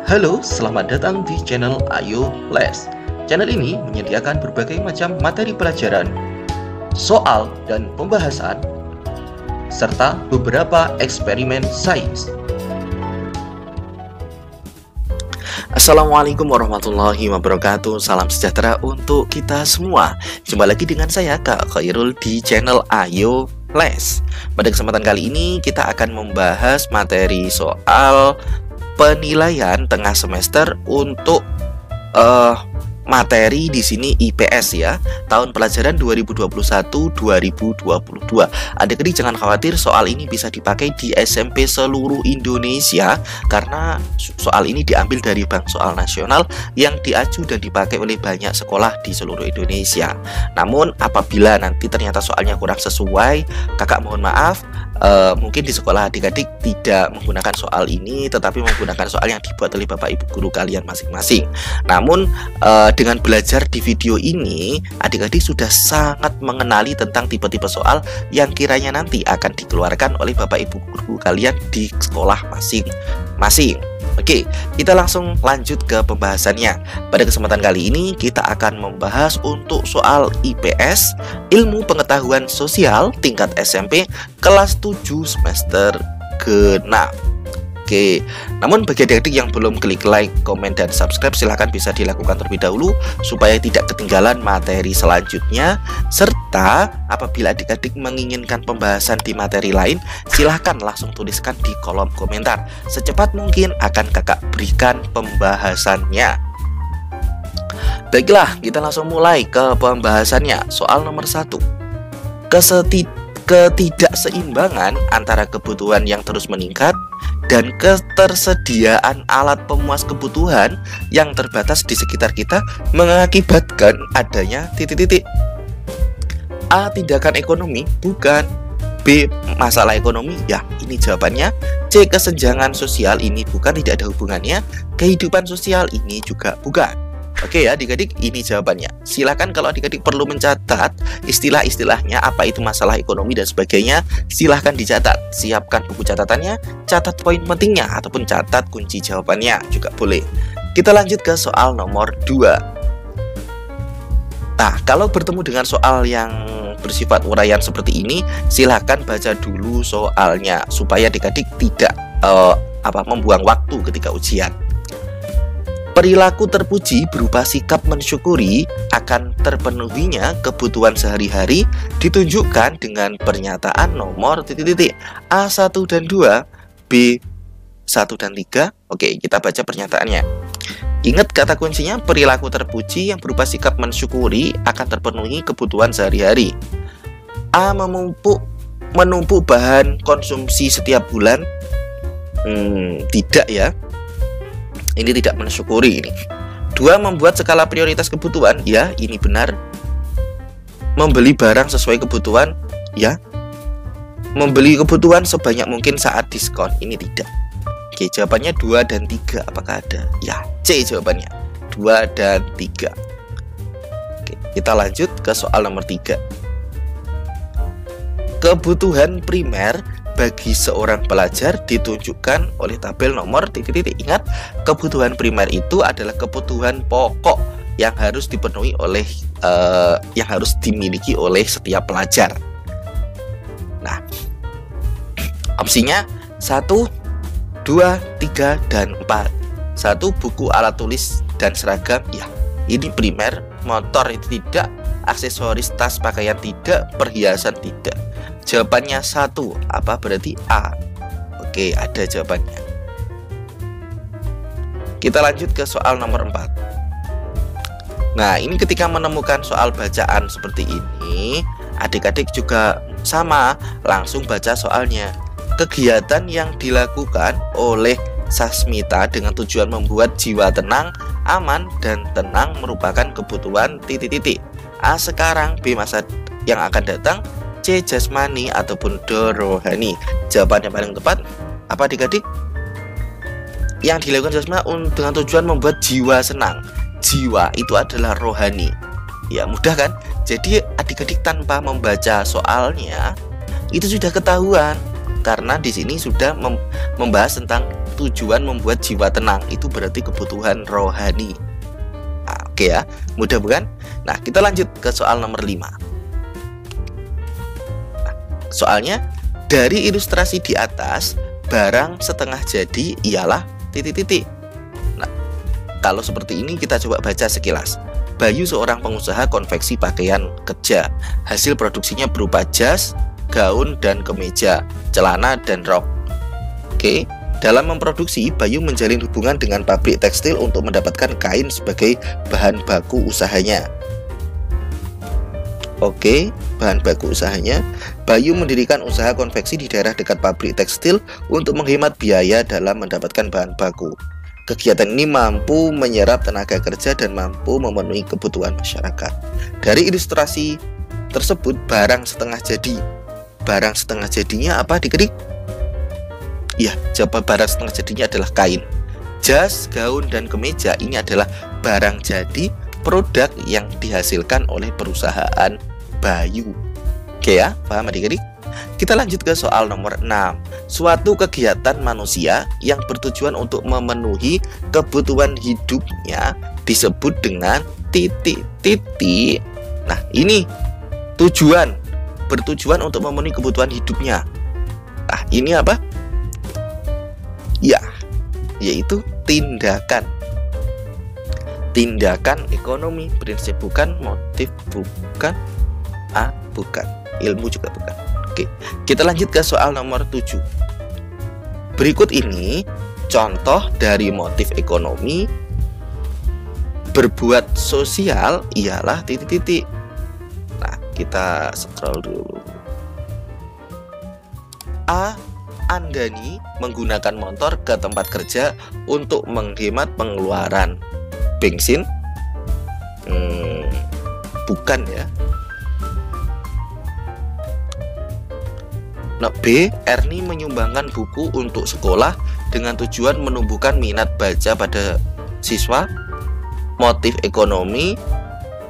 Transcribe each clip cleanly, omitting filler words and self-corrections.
Halo, selamat datang di channel Ayo Les. Channel ini menyediakan berbagai macam materi pelajaran, soal dan pembahasan, serta beberapa eksperimen sains. Assalamualaikum warahmatullahi wabarakatuh. Salam sejahtera untuk kita semua. Jumpa lagi dengan saya Kak Khairul di channel Ayo Les. Pada kesempatan kali ini kita akan membahas materi soal penilaian tengah semester untuk materi di sini IPS ya, tahun pelajaran 2021-2022. Adik-adik jangan khawatir, soal ini bisa dipakai di SMP seluruh Indonesia karena soal ini diambil dari Bank Soal Nasional yang diaju dan dipakai oleh banyak sekolah di seluruh Indonesia. Namun apabila nanti ternyata soalnya kurang sesuai, kakak mohon maaf, mungkin di sekolah adik-adik tidak menggunakan soal ini, tetapi menggunakan soal yang dibuat oleh Bapak Ibu guru kalian masing-masing. Namun dengan belajar di video ini, adik-adik sudah sangat mengenali tentang tipe-tipe soal yang kiranya nanti akan dikeluarkan oleh Bapak Ibu guru kalian di sekolah masing-masing. Oke, kita langsung lanjut ke pembahasannya. Pada kesempatan kali ini kita akan membahas untuk soal IPS, Ilmu Pengetahuan Sosial tingkat SMP kelas 7 semester ke-6. Oke, namun bagi adik-adik yang belum klik like, komen, dan subscribe, silahkan bisa dilakukan terlebih dahulu supaya tidak ketinggalan materi selanjutnya. Serta apabila adik-adik menginginkan pembahasan di materi lain, silahkan langsung tuliskan di kolom komentar. Secepat mungkin akan kakak berikan pembahasannya. Baiklah, kita langsung mulai ke pembahasannya. Soal nomor 1. Ketidakseimbangan antara kebutuhan yang terus meningkat dan ketersediaan alat pemuas kebutuhan yang terbatas di sekitar kita mengakibatkan adanya titik-titik. A. Tindakan ekonomi? Bukan. B. Masalah ekonomi? Ya, ini jawabannya. C. Kesenjangan sosial? Ini bukan, tidak ada hubungannya. Kehidupan sosial? Ini juga bukan. Oke ya adik-adik, ini jawabannya. Silakan kalau adik-adik perlu mencatat istilah-istilahnya, apa itu masalah ekonomi dan sebagainya, silahkan dicatat. Siapkan buku catatannya, catat poin pentingnya, ataupun catat kunci jawabannya juga boleh. Kita lanjut ke soal nomor 2. Nah, kalau bertemu dengan soal yang bersifat uraian seperti ini, silahkan baca dulu soalnya supaya adik-adik tidak membuang waktu ketika ujian. Perilaku terpuji berupa sikap mensyukuri akan terpenuhinya kebutuhan sehari-hari ditunjukkan dengan pernyataan nomor titik-titik A1 dan 2, B1 dan 3. Oke, kita baca pernyataannya. Ingat kata kuncinya, perilaku terpuji yang berupa sikap mensyukuri akan terpenuhi kebutuhan sehari-hari. A. Menumpuk bahan konsumsi setiap bulan. Tidak ya, ini tidak mensyukuri ini. 2. Membuat skala prioritas kebutuhan. Ya, ini benar. Membeli barang sesuai kebutuhan. Ya. Membeli kebutuhan sebanyak mungkin saat diskon. Ini tidak. Oke, jawabannya 2 dan 3. Apakah ada? Ya, C jawabannya. 2 dan 3. Oke, kita lanjut ke soal nomor 3. Kebutuhan primer bagi seorang pelajar ditunjukkan oleh tabel nomor titik-titik. Ingat, kebutuhan primer itu adalah kebutuhan pokok yang harus dipenuhi oleh yang harus dimiliki oleh setiap pelajar. Nah, opsinya 1, 2, 3, dan 4. 1. Buku, alat tulis, dan seragam. Ya, ini primer. Motor itu tidak. Aksesoris, tas, pakaian tidak. Perhiasan tidak. Jawabannya 1. Apa berarti A? Oke, ada jawabannya. Kita lanjut ke soal nomor 4. Nah, ini ketika menemukan soal bacaan seperti ini, adik-adik juga sama, langsung baca soalnya. Kegiatan yang dilakukan oleh Sasmita dengan tujuan membuat jiwa tenang, aman, dan tenang merupakan kebutuhan titik-titik. A. Sekarang. B. Masa yang akan datang. C. Jasmani ataupun D. Rohani. Jawabannya paling tepat apa adik-adik? Yang dilakukan Jasmani dengan tujuan membuat jiwa senang. Jiwa itu adalah rohani. Ya, mudah kan? Jadi adik-adik tanpa membaca soalnya itu sudah ketahuan, karena di sini sudah membahas tentang tujuan membuat jiwa tenang. Itu berarti kebutuhan rohani. Nah, oke ya, mudah bukan? Nah, kita lanjut ke soal nomor 5. Nah, soalnya, dari ilustrasi di atas, barang setengah jadi ialah titik-titik. Nah, kalau seperti ini kita coba baca sekilas. Bayu seorang pengusaha konveksi pakaian kerja. Hasil produksinya berupa jas, gaun, dan kemeja, celana, dan rok. Oke. Dalam memproduksi, Bayu menjalin hubungan dengan pabrik tekstil untuk mendapatkan kain sebagai bahan baku usahanya. Oke, bahan baku usahanya. Bayu mendirikan usaha konveksi di daerah dekat pabrik tekstil untuk menghemat biaya dalam mendapatkan bahan baku. Kegiatan ini mampu menyerap tenaga kerja dan mampu memenuhi kebutuhan masyarakat. Dari ilustrasi tersebut, barang setengah jadi. Barang setengah jadinya apa diketik? Ya, jawaban barang setengah jadinya adalah kain. Jas, gaun, dan kemeja ini adalah barang jadi produk yang dihasilkan oleh perusahaan Bayu. Oke ya, paham adik-adik? Kita lanjut ke soal nomor 6. Suatu kegiatan manusia yang bertujuan untuk memenuhi kebutuhan hidupnya disebut dengan titik-titik. Nah, ini tujuan, bertujuan untuk memenuhi kebutuhan hidupnya. Nah, ini apa? Ya, yaitu tindakan. Tindakan ekonomi, prinsip bukan, motif bukan, bukan, ilmu juga bukan. Oke, kita lanjut ke soal nomor 7. Berikut ini contoh dari motif ekonomi. Berbuat sosial ialah titik-titik. Nah, kita scroll dulu. A. Andani menggunakan motor ke tempat kerja untuk menghemat pengeluaran bensin. Bukan ya. Nah, B. Erni menyumbangkan buku untuk sekolah dengan tujuan menumbuhkan minat baca pada siswa. Motif ekonomi,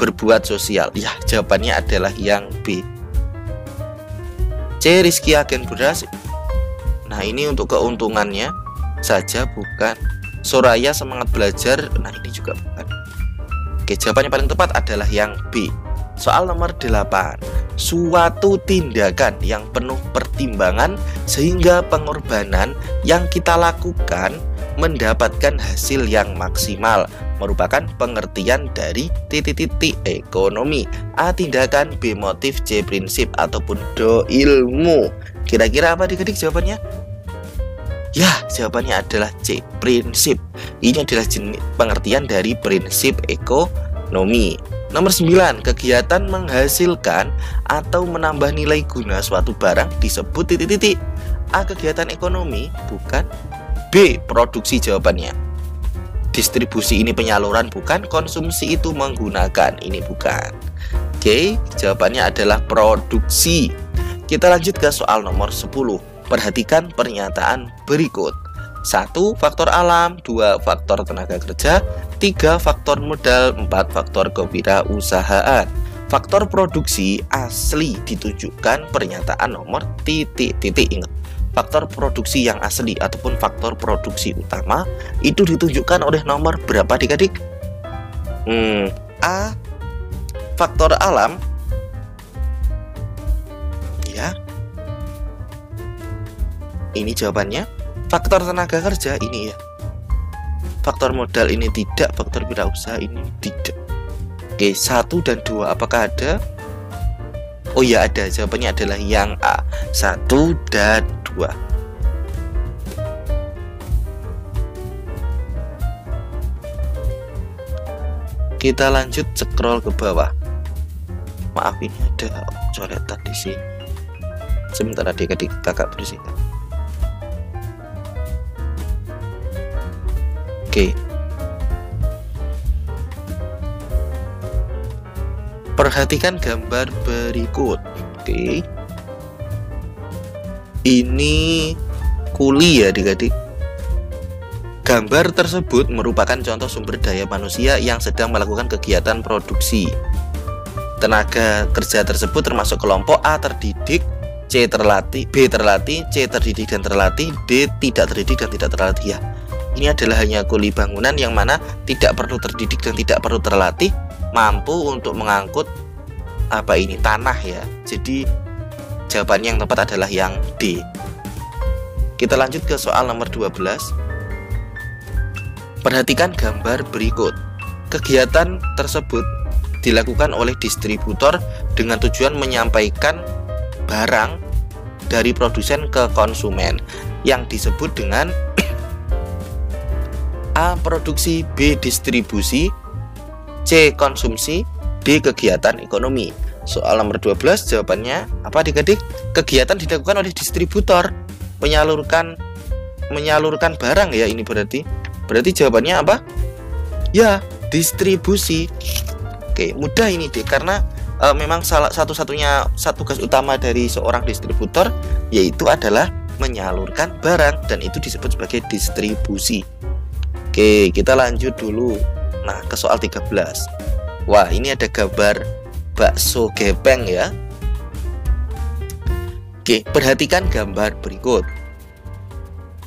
berbuat sosial. Ya, jawabannya adalah yang B. C. Rizky agen beras. Nah, ini untuk keuntungannya saja, bukan. Soraya semangat belajar. Nah, ini juga bukan. Oke, jawabannya paling tepat adalah yang B. Soal nomor 8. Suatu tindakan yang penuh pertimbangan sehingga pengorbanan yang kita lakukan mendapatkan hasil yang maksimal merupakan pengertian dari titik-titik ekonomi. A. Tindakan, B. Motif, C. Prinsip, ataupun D. Ilmu. Kira-kira apa adik-adik jawabannya? Ya, jawabannya adalah C. Prinsip. Ini adalah jenis pengertian dari prinsip ekonomi. Nomor 9. Kegiatan menghasilkan atau menambah nilai guna suatu barang disebut titik-titik. A. Kegiatan ekonomi, bukan. B. Produksi, jawabannya. Distribusi ini penyaluran, bukan. Konsumsi itu menggunakan, ini bukan. Oke, jawabannya adalah produksi. Kita lanjut ke soal nomor 10. Perhatikan pernyataan berikut. 1. Faktor alam, 2. Faktor tenaga kerja, 3. Faktor modal, 4. Faktor kewirausahaan. Faktor produksi asli ditunjukkan pernyataan nomor titik-titik. Ingat, faktor produksi yang asli ataupun faktor produksi utama itu ditunjukkan oleh nomor berapa adik-adik? A. Faktor alam. Ya, ini jawabannya. Faktor tenaga kerja ini ya. Faktor modal ini tidak. Faktor wirausaha ini tidak. Oke, 1 dan 2 apakah ada? Oh ya, ada. Jawabannya adalah yang A, 1 dan 2. Kita lanjut scroll ke bawah. Maaf, ini ada coretan di sini. Sebentar adik-adik, kakak bersihkan. Oke. Perhatikan gambar berikut. Oke. Ini kuli ya adik-adik. Gambar tersebut merupakan contoh sumber daya manusia yang sedang melakukan kegiatan produksi. Tenaga kerja tersebut termasuk kelompok A terdidik, C terlatih, B terlatih, C terdidik dan terlatih, D tidak terdidik dan tidak terlatih ya. Ini adalah hanya kuli bangunan yang mana tidak perlu terdidik dan tidak perlu terlatih, mampu untuk mengangkut tanah ya. Jadi jawabannya yang tepat adalah yang D. Kita lanjut ke soal nomor 12. Perhatikan gambar berikut. Kegiatan tersebut dilakukan oleh distributor dengan tujuan menyampaikan barang dari produsen ke konsumen yang disebut dengan A. Produksi, B. Distribusi, C. Konsumsi, D. Kegiatan ekonomi. Soal nomor 12 jawabannya apa adik-adik? Kegiatan dilakukan oleh distributor, menyalurkan barang ya, ini berarti jawabannya apa? Ya, distribusi. Oke, mudah ini deh, karena memang satu-satunya tugas utama dari seorang distributor yaitu adalah menyalurkan barang, dan itu disebut sebagai distribusi. Oke, kita lanjut dulu. Nah, ke soal 13. Wah, ini ada gambar bakso gepeng ya. Oke, perhatikan gambar berikut.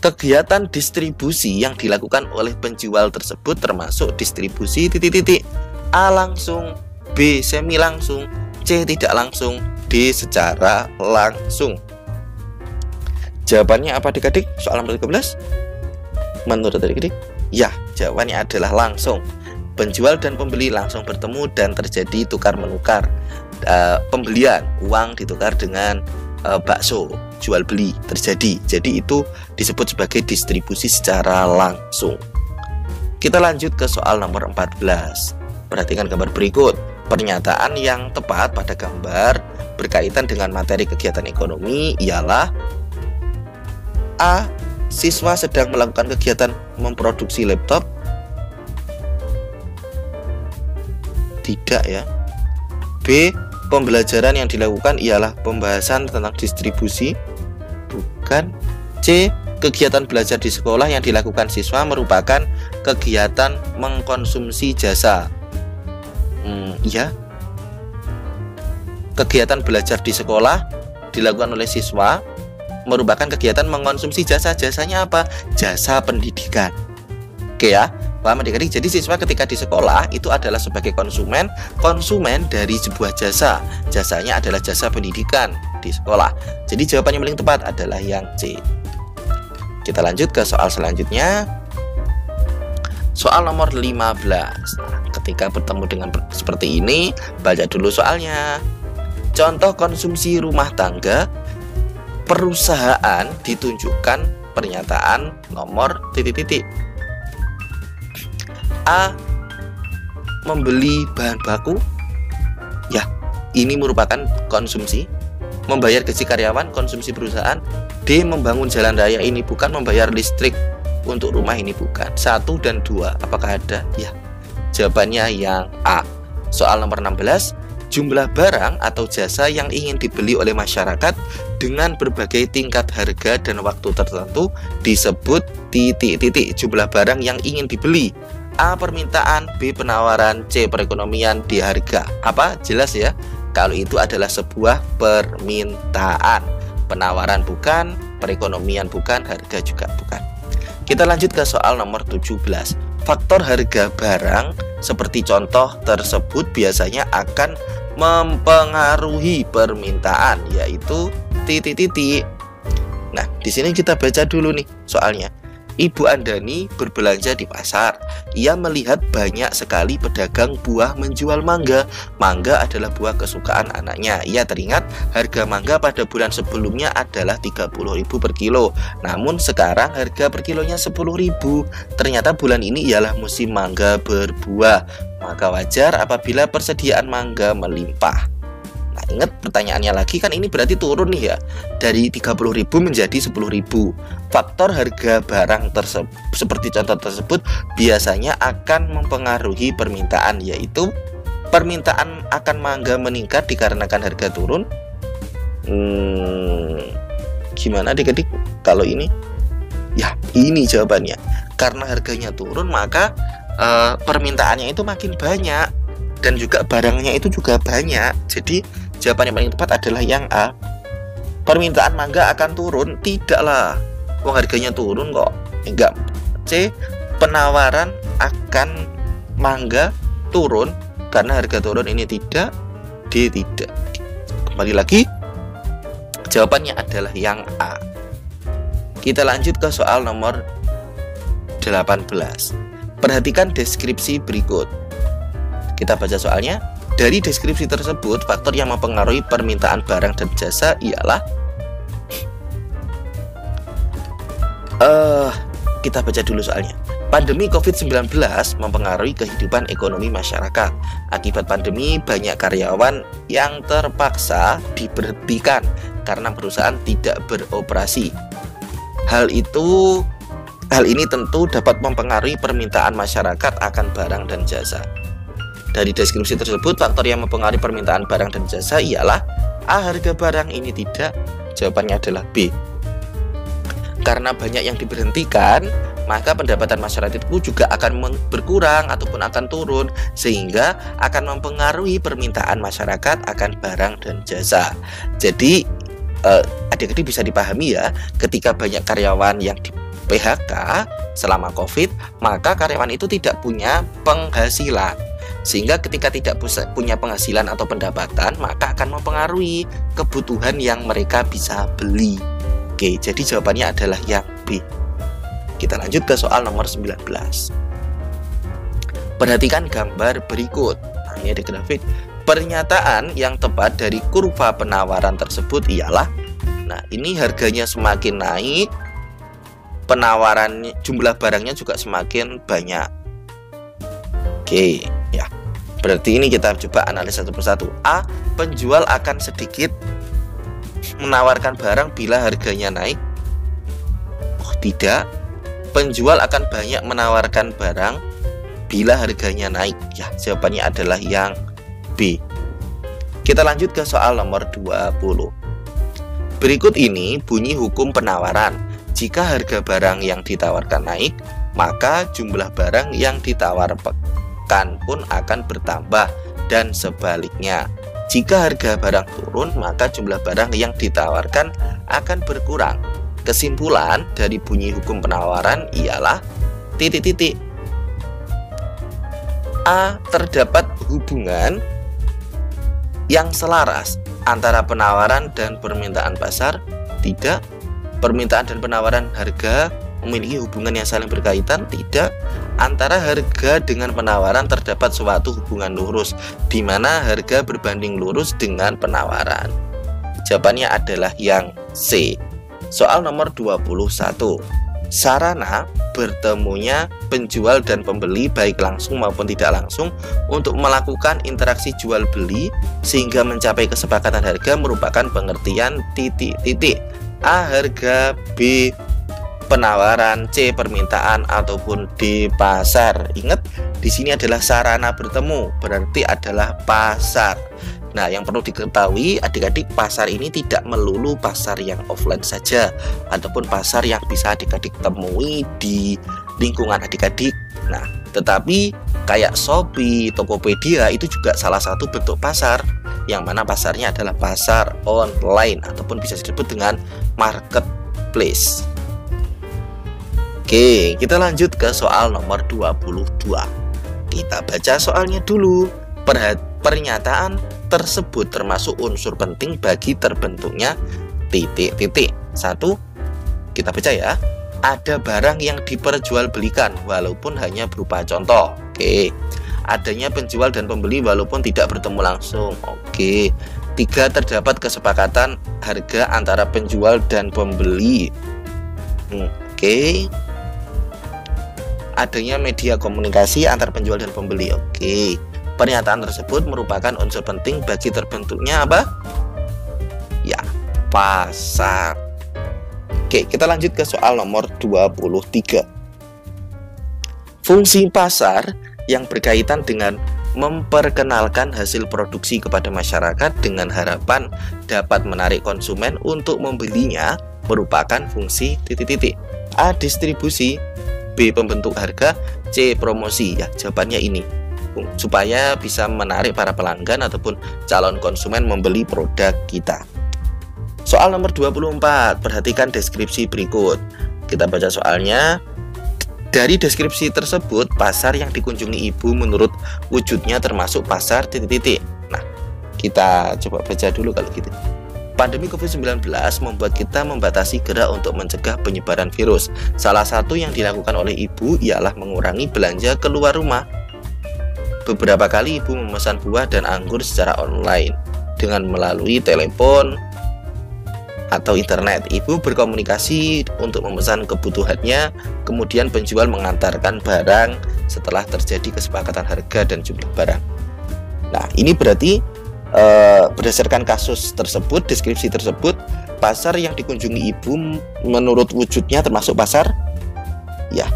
Kegiatan distribusi yang dilakukan oleh penjual tersebut termasuk distribusi A langsung, B semi langsung, C tidak langsung, D secara langsung. Jawabannya apa adik-adik? Soal nomor 13. Menurut adik-adik, ya, jawabannya adalah langsung. Penjual dan pembeli langsung bertemu dan terjadi tukar menukar. Pembelian, uang ditukar dengan bakso, jual beli terjadi. Jadi itu disebut sebagai distribusi secara langsung. Kita lanjut ke soal nomor 14. Perhatikan gambar berikut. Pernyataan yang tepat pada gambar berkaitan dengan materi kegiatan ekonomi ialah A. Siswa sedang melakukan kegiatan memproduksi laptop. Tidak ya. B. Pembelajaran yang dilakukan ialah pembahasan tentang distribusi. Bukan. C. Kegiatan belajar di sekolah yang dilakukan siswa merupakan kegiatan mengkonsumsi jasa. Ya. Kegiatan belajar di sekolah dilakukan oleh siswa merupakan kegiatan mengkonsumsi jasa. Jasanya apa? Jasa pendidikan. Oke ya, paham adik-adik? Jadi siswa ketika di sekolah itu adalah sebagai konsumen dari sebuah jasa. Jasanya adalah jasa pendidikan di sekolah. Jadi jawaban yang paling tepat adalah yang C. Kita lanjut ke soal selanjutnya. Soal nomor 15. Nah, ketika bertemu dengan seperti ini, baca dulu soalnya. Contoh konsumsi rumah tangga perusahaan ditunjukkan pernyataan nomor A. Membeli bahan baku. Ya, ini merupakan konsumsi. Membayar gaji karyawan, konsumsi perusahaan. D. Membangun jalan raya, ini bukan. Membayar listrik untuk rumah, ini bukan. 1 dan 2, apakah ada? Ya, jawabannya yang A. Soal nomor 16. Jumlah barang atau jasa yang ingin dibeli oleh masyarakat dengan berbagai tingkat harga dan waktu tertentu disebut jumlah barang yang ingin dibeli. A. Permintaan, B. Penawaran, C. Perekonomian, D. Harga. Apa? Jelas ya, kalau itu adalah sebuah permintaan. Penawaran bukan, perekonomian bukan, harga juga bukan. Kita lanjut ke soal nomor 17. Faktor harga barang seperti contoh tersebut biasanya akan mempengaruhi permintaan, yaitu Nah, di sini kita baca dulu nih soalnya. Ibu Andani berbelanja di pasar. Ia melihat banyak sekali pedagang buah menjual mangga. Mangga adalah buah kesukaan anaknya. Ia teringat harga mangga pada bulan sebelumnya adalah 30.000 per kilo. Namun sekarang harga per kilonya 10.000. Ternyata bulan ini ialah musim mangga berbuah. Maka wajar apabila persediaan mangga melimpah. Nah, ingat pertanyaannya lagi, kan ini berarti turun nih ya, dari 30.000 menjadi 10.000. Faktor harga barang seperti contoh tersebut biasanya akan mempengaruhi permintaan, yaitu permintaan akan mangga meningkat dikarenakan harga turun. Gimana adik-adik kalau ini? Ya, ini jawabannya. Karena harganya turun, maka permintaannya itu makin banyak dan juga barangnya itu juga banyak. Jadi jawaban yang paling tepat adalah yang A. permintaan mangga akan turun? Tidaklah, wong harganya turun kok. Enggak. C, penawaran akan mangga turun karena harga turun. Ini tidak. D, tidak. Kembali lagi, jawabannya adalah yang A. Kita lanjut ke soal nomor 18. Perhatikan deskripsi berikut. Kita baca soalnya. Dari deskripsi tersebut, faktor yang mempengaruhi permintaan barang dan jasa ialah kita baca dulu soalnya. Pandemi COVID-19 mempengaruhi kehidupan ekonomi masyarakat. Akibat pandemi, banyak karyawan yang terpaksa diberhentikan karena perusahaan tidak beroperasi. Hal ini tentu dapat mempengaruhi permintaan masyarakat akan barang dan jasa. Dari deskripsi tersebut, faktor yang mempengaruhi permintaan barang dan jasa ialah A. Harga barang. Ini tidak. Jawabannya adalah B. Karena banyak yang diberhentikan, maka pendapatan masyarakat itu juga akan berkurang ataupun akan turun, sehingga akan mempengaruhi permintaan masyarakat akan barang dan jasa. Jadi adik-adik bisa dipahami ya, ketika banyak karyawan yang di PHK selama COVID, maka karyawan itu tidak punya penghasilan, sehingga ketika tidak punya penghasilan atau pendapatan, maka akan mempengaruhi kebutuhan yang mereka bisa beli. Oke, jadi jawabannya adalah yang B. Kita lanjut ke soal nomor 19. Perhatikan gambar berikut. Nah, ini ada grafik. Pernyataan yang tepat dari kurva penawaran tersebut ialah, nah ini harganya semakin naik, penawaran jumlah barangnya juga semakin banyak. Oke, ya. Berarti ini kita coba analisa satu persatu. A. Penjual akan sedikit menawarkan barang bila harganya naik. Oh, tidak. Penjual akan banyak menawarkan barang bila harganya naik. Ya, jawabannya adalah yang B. Kita lanjut ke soal nomor 20. Berikut ini bunyi hukum penawaran. Jika harga barang yang ditawarkan naik, maka jumlah barang yang ditawarkan pun akan bertambah, dan sebaliknya. Jika harga barang turun, maka jumlah barang yang ditawarkan akan berkurang. Kesimpulan dari bunyi hukum penawaran ialah titik-titik. A. Terdapat hubungan yang selaras antara penawaran dan permintaan pasar. Tidak. Permintaan dan penawaran harga memiliki hubungan yang saling berkaitan. Tidak. Antara harga dengan penawaran terdapat suatu hubungan lurus, di mana harga berbanding lurus dengan penawaran. Jawabannya adalah yang C. Soal nomor 21. Sarana bertemunya penjual dan pembeli baik langsung maupun tidak langsung untuk melakukan interaksi jual beli sehingga mencapai kesepakatan harga merupakan pengertian titik-titik. A. Harga. B. Penawaran. C. Permintaan. Ataupun D. Pasar. Ingat, di sini adalah sarana bertemu, berarti adalah pasar. Nah, yang perlu diketahui adik-adik, pasar ini tidak melulu pasar yang offline saja, ataupun pasar yang bisa adik-adik temui di lingkungan adik-adik. Nah, tetapi kayak Shopee, Tokopedia itu juga salah satu bentuk pasar, yang mana pasarnya adalah pasar online ataupun bisa disebut dengan marketplace. Oke, kita lanjut ke soal nomor 22. Kita baca soalnya dulu. Pernyataan tersebut termasuk unsur penting bagi terbentuknya titik-titik. 1. Kita baca ya. Ada barang yang diperjualbelikan walaupun hanya berupa contoh. Oke. Adanya penjual dan pembeli walaupun tidak bertemu langsung. Oke. 3. Terdapat kesepakatan harga antara penjual dan pembeli. Oke. Adanya media komunikasi antar penjual dan pembeli. Oke. Pernyataan tersebut merupakan unsur penting bagi terbentuknya apa? Ya, pasar. Oke, kita lanjut ke soal nomor 23. Fungsi pasar yang berkaitan dengan memperkenalkan hasil produksi kepada masyarakat dengan harapan dapat menarik konsumen untuk membelinya merupakan fungsi titik-titik. A. Distribusi. B. Pembentuk harga. C. Promosi. Ya, jawabannya ini, supaya bisa menarik para pelanggan ataupun calon konsumen membeli produk kita. Soal nomor 24, perhatikan deskripsi berikut. Kita baca soalnya. Dari deskripsi tersebut, pasar yang dikunjungi ibu menurut wujudnya termasuk pasar titik-titik. Nah, kita coba baca dulu kalau gitu. Pandemi COVID-19 membuat kita membatasi gerak untuk mencegah penyebaran virus. Salah satu yang dilakukan oleh ibu ialah mengurangi belanja keluar rumah. Beberapa kali ibu memesan buah dan anggur secara online dengan melalui telepon atau internet. Ibu berkomunikasi untuk memesan kebutuhannya, kemudian penjual mengantarkan barang setelah terjadi kesepakatan harga dan jumlah barang. Nah, ini berarti berdasarkan kasus tersebut, deskripsi tersebut, pasar yang dikunjungi ibu menurut wujudnya termasuk pasar ya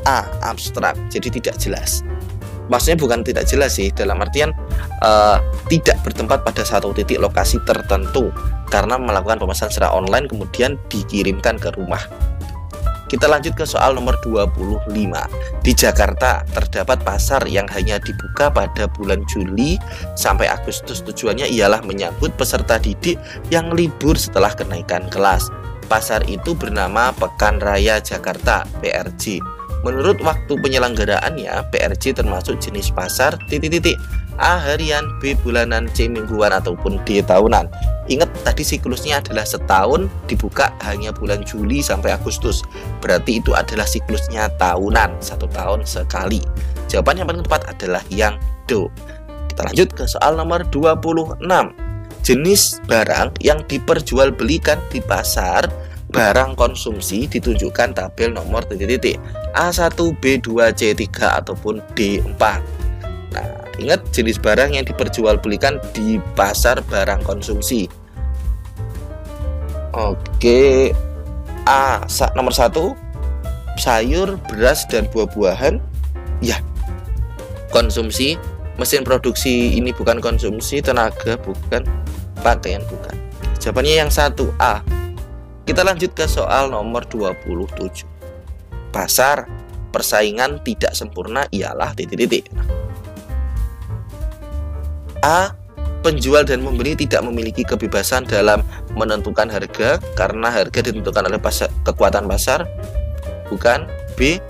A. Abstrak, jadi tidak jelas. Maksudnya bukan tidak jelas sih, dalam artian tidak bertempat pada satu titik lokasi tertentu karena melakukan pemesanan secara online kemudian dikirimkan ke rumah. Kita lanjut ke soal nomor 25. Di Jakarta terdapat pasar yang hanya dibuka pada bulan Juli sampai Agustus. Tujuannya ialah menyambut peserta didik yang libur setelah kenaikan kelas. Pasar itu bernama Pekan Raya Jakarta, PRJ. Menurut waktu penyelenggaraannya, PRJ termasuk jenis pasar titik-titik. A. harian, B. bulanan, C. mingguan, ataupun D. tahunan. Ingat tadi siklusnya adalah setahun, dibuka hanya bulan Juli sampai Agustus. Berarti itu adalah siklusnya tahunan, 1 tahun sekali. Jawaban yang paling tepat adalah yang D. Kita lanjut ke soal nomor 26. Jenis barang yang diperjualbelikan di pasar barang konsumsi ditunjukkan tabel nomor titik-titik A1, B2, C3, ataupun D4. Nah, ingat jenis barang yang diperjualbelikan di pasar barang konsumsi. Oke, nomor 1, sayur, beras, dan buah-buahan. Ya, konsumsi. Mesin produksi ini bukan konsumsi, tenaga bukan, pakaian bukan. Jawabannya yang 1, A. Kita lanjut ke soal nomor 27. Pasar persaingan tidak sempurna ialah titik-titik. A. Penjual dan pembeli tidak memiliki kebebasan dalam menentukan harga karena harga ditentukan oleh kekuatan pasar. Bukan. B.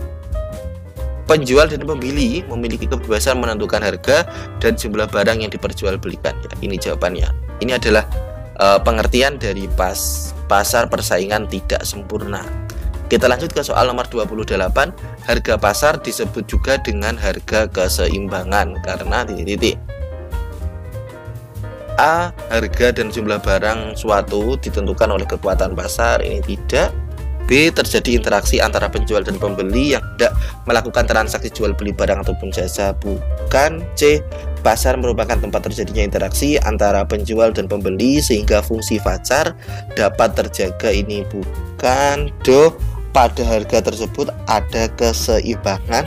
Penjual dan pembeli memiliki kebebasan menentukan harga dan jumlah barang yang diperjualbelikan. Ya, ini jawabannya. Ini adalah pengertian dari pasar persaingan tidak sempurna. Kita lanjut ke soal nomor 28. Harga pasar disebut juga dengan harga keseimbangan karena titik-titik. A. Harga dan jumlah barang suatu ditentukan oleh kekuatan pasar. Ini tidak. B. Terjadi interaksi antara penjual dan pembeli yang tidak melakukan transaksi jual beli barang ataupun jasa. Bukan. C. Pasar merupakan tempat terjadinya interaksi antara penjual dan pembeli sehingga fungsi pasar dapat terjaga. Ini bukan. D. Pada harga tersebut ada keseimbangan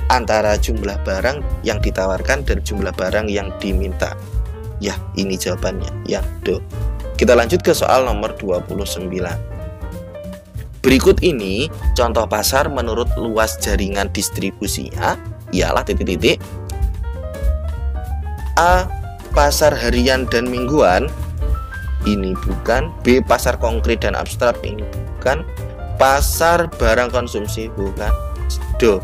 antara jumlah barang yang ditawarkan dan jumlah barang yang diminta. Ya, ini jawabannya yang D. Kita lanjut ke soal nomor 29. Berikut ini contoh pasar menurut luas jaringan distribusinya ialah titik-titik. A. Pasar harian dan mingguan. Ini bukan. B. Pasar konkret dan abstrak. Ini bukan. Pasar barang konsumsi. Bukan. D.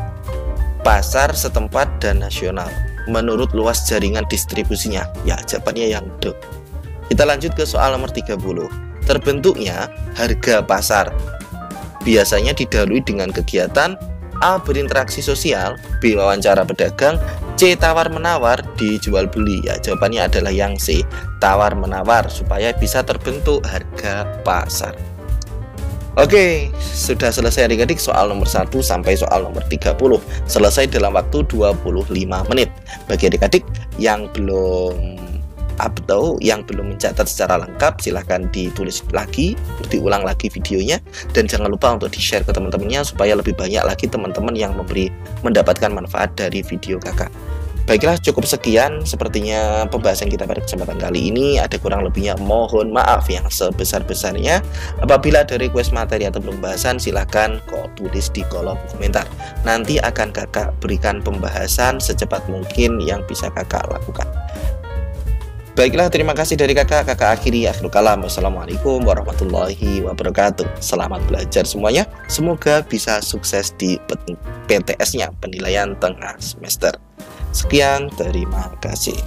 Pasar setempat dan nasional menurut luas jaringan distribusinya. Ya, jawabannya yang D. Kita lanjut ke soal nomor 30. Terbentuknya harga pasar biasanya didahului dengan kegiatan A. Berinteraksi sosial, B. Wawancara pedagang, C. Tawar-menawar, D. Jual beli. Ya, jawabannya adalah yang C. Tawar-menawar supaya bisa terbentuk harga pasar. Oke, sudah selesai adik-adik soal nomor 1 sampai soal nomor 30. Selesai dalam waktu 25 menit. Bagi adik-adik yang belum atau yang belum mencatat secara lengkap, silahkan ditulis lagi, diulang lagi videonya, dan jangan lupa untuk di-share ke teman-temannya supaya lebih banyak lagi teman-teman yang mendapatkan manfaat dari video kakak. Baiklah, cukup sekian sepertinya pembahasan kita pada kesempatan kali ini. Ada kurang lebihnya mohon maaf yang sebesar-besarnya. Apabila ada request materi atau pembahasan, silahkan kok tulis di kolom komentar. Nanti akan kakak berikan pembahasan secepat mungkin yang bisa kakak lakukan. Baiklah, terima kasih dari kakak. Kakak akhiri akhir kalam. Wassalamualaikum warahmatullahi wabarakatuh. Selamat belajar semuanya. Semoga bisa sukses di PTS-nya, penilaian tengah semester. Sekian, terima kasih.